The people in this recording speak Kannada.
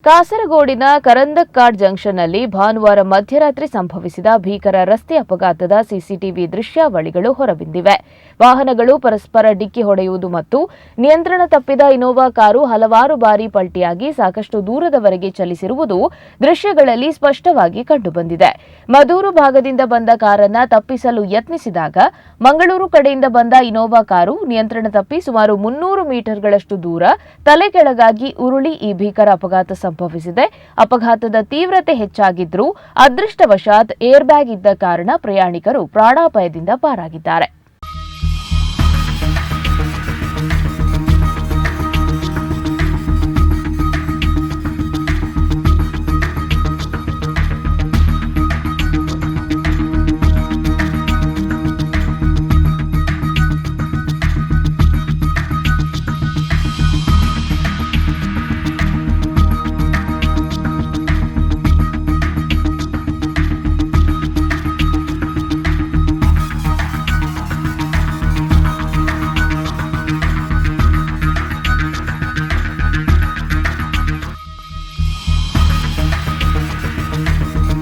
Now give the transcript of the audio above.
ಕಾಸರಗೋಡಿನ ಕರಂದಕ್ಕಾಡ್ ಜಂಕ್ಷನ್ನಲ್ಲಿ ಭಾನುವಾರ ಮಧ್ಯರಾತ್ರಿ ಸಂಭವಿಸಿದ ಭೀಕರ ರಸ್ತೆ ಅಪಘಾತದ ಸಿಸಿಟಿವಿ ದೃಶ್ಯಾವಳಿಗಳು ಹೊರಬಿದ್ದಿವೆ. ವಾಹನಗಳು ಪರಸ್ಪರ ಡಿಕ್ಕಿ ಹೊಡೆಯುವುದು ಮತ್ತು ನಿಯಂತ್ರಣ ತಪ್ಪಿದ ಇನೋವಾ ಕಾರು ಹಲವಾರು ಬಾರಿ ಪಲ್ಟಿಯಾಗಿ ಸಾಕಷ್ಟು ದೂರದವರೆಗೆ ಚಲಿಸಿರುವುದು ದೃಶ್ಯಗಳಲ್ಲಿ ಸ್ಪಷ್ಟವಾಗಿ ಕಂಡುಬಂದಿದೆ. ಮದೂರು ಭಾಗದಿಂದ ಬಂದ ಕಾರನ್ನ ತಪ್ಪಿಸಲು ಯತ್ನಿಸಿದಾಗ ಮಂಗಳೂರು ಕಡೆಯಿಂದ ಬಂದ ಇನೋವಾ ಕಾರು ನಿಯಂತ್ರಣ ತಪ್ಪಿ ಸುಮಾರು 300 ಮೀಟರ್ಗಳಷ್ಟು ದೂರ ತಲೆಕೆಳಗಾಗಿ ಉರುಳಿ ಈ ಭೀಕರ ಅಪಘಾತ ಸಂಭವಿಸಿದೆ. ಅಪಘಾತದ ತೀವ್ರತೆ ಹೆಚ್ಚಾಗಿದ್ರೂ ಅದೃಷ್ಟವಶಾತ್ ಏರ್ ಬ್ಯಾಗ್ ಇದ್ದ ಕಾರಣ ಪ್ರಯಾಣಿಕರು ಪ್ರಾಣಾಪಾಯದಿಂದ ಪಾರಾಗಿದ್ದಾರೆ.